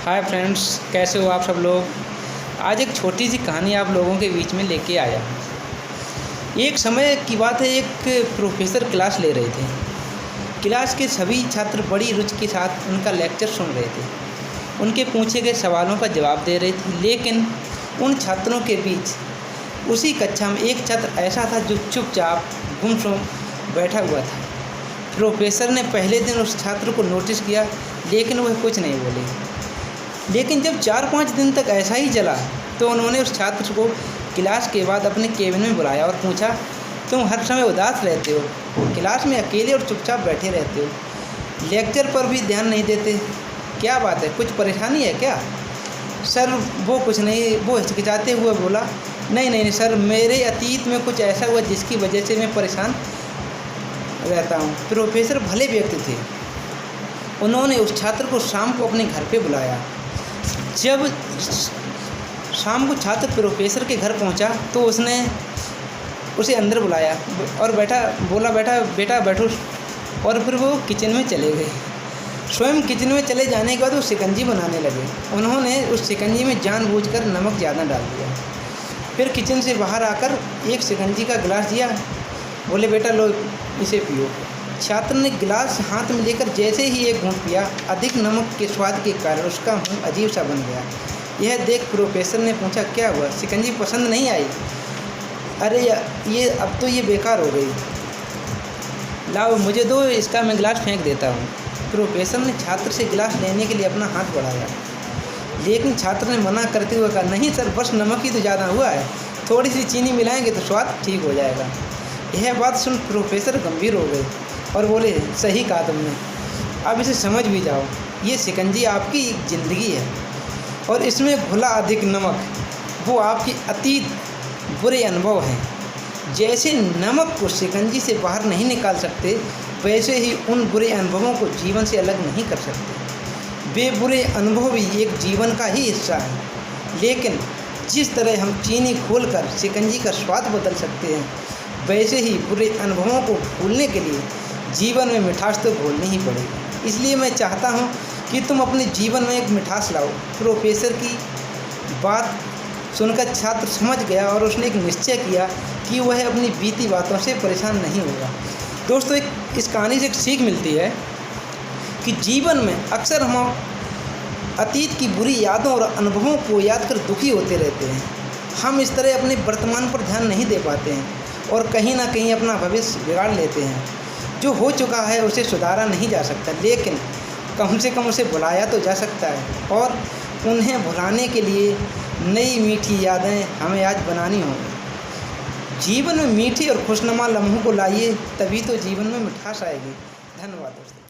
Hi friends, कैसे हो आप सब लोग। आज एक छोटी सी कहानी आप लोगों के बीच में लेके आया। एक समय की बात है, एक प्रोफेसर क्लास ले रहे थे। क्लास के सभी छात्र बड़ी रुचि के साथ उनका लेक्चर सुन रहे थे। उनके पूछे गए सवालों का जवाब दे रहे थे। लेकिन उन छात्रों के बीच उसी कक्षा में एक छात्र ऐसा था जो चुपचाप गुमसुम बैठा हुआ था। प्रोफेसर ने पहले दिन उस छात्र को नोटिस किया, लेकिन वह कुछ नहीं बोले। लेकिन जब 4-5 दिन तक ऐसा ही चला तो उन्होंने उस छात्र को क्लास के बाद अपने केबिन में बुलाया और पूछा, तुम हर समय उदास रहते हो, क्लास में अकेले और चुपचाप बैठे रहते हो, लेक्चर पर भी ध्यान नहीं देते, क्या बात है, कुछ परेशानी है क्या? सर वो कुछ नहीं, वो हिचकिचाते हुए बोला, नहीं सर, मेरे अतीत में कुछ ऐसा हुआ जिसकी वजह से मैं परेशान रहता हूँ। प्रोफेसर भले व्यक्ति थे। उन्होंने उस छात्र को शाम को अपने घर पे बुलाया। जब शाम को छात्र प्रोफेसर के घर पहुंचा तो उसने उसे अंदर बुलाया और बोला बेटा बैठो। और फिर वो किचन में चले गए। स्वयं किचन में चले जाने के बाद वो शिकंजी बनाने लगे। उन्होंने उस शिकंजी में जानबूझकर नमक ज़्यादा डाल दिया। फिर किचन से बाहर आकर एक शिकंजी का गिलास दिया, बोले बेटा लो इसे पियो। छात्र ने गिलास हाथ में लेकर जैसे ही एक घूंट पिया, अधिक नमक के स्वाद के कारण उसका मुंह अजीब सा बन गया। यह देख प्रोफेसर ने पूछा, क्या हुआ, शिकंजी पसंद नहीं आई? अरे ये अब तो ये बेकार हो गई, लाओ मुझे दो, इसका मैं गिलास फेंक देता हूँ। प्रोफेसर ने छात्र से गिलास लेने के लिए अपना हाथ बढ़ाया, लेकिन छात्र ने मना करते हुए कहा, नहीं सर, बस नमक ही तो ज़्यादा हुआ है, थोड़ी सी चीनी मिलाएंगे तो स्वाद ठीक हो जाएगा। यह बात सुन प्रोफेसर गंभीर हो गए और बोले, सही कहा तुमने, अब इसे समझ भी जाओ, ये शिकंजी आपकी ज़िंदगी है और इसमें घुला अधिक नमक वो आपकी अतीत बुरे अनुभव हैं। जैसे नमक को शिकंजी से बाहर नहीं निकाल सकते, वैसे ही उन बुरे अनुभवों को जीवन से अलग नहीं कर सकते। वे बुरे अनुभव भी एक जीवन का ही हिस्सा है। लेकिन जिस तरह हम चीनी घोलकर शिकंजी का स्वाद बदल सकते हैं, वैसे ही बुरे अनुभवों को भूलने के लिए जीवन में मिठास तो घोलनी ही पड़ेगी। इसलिए मैं चाहता हूँ कि तुम अपने जीवन में एक मिठास लाओ। प्रोफेसर की बात सुनकर छात्र समझ गया और उसने एक निश्चय किया कि वह अपनी बीती बातों से परेशान नहीं होगा। दोस्तों, इस कहानी से एक सीख मिलती है कि जीवन में अक्सर हम अतीत की बुरी यादों और अनुभवों को याद कर दुखी होते रहते हैं। हम इस तरह अपने वर्तमान पर ध्यान नहीं दे पाते हैं और कहीं ना कहीं अपना भविष्य बिगाड़ लेते हैं। जो हो चुका है उसे सुधारा नहीं जा सकता, लेकिन कम से कम उसे भुलाया तो जा सकता है। और उन्हें भुलाने के लिए नई मीठी यादें हमें आज बनानी होंगी। जीवन में मीठी और खुशनुमा लम्हों को लाइए, तभी तो जीवन में मिठास आएगी। धन्यवाद दोस्तों।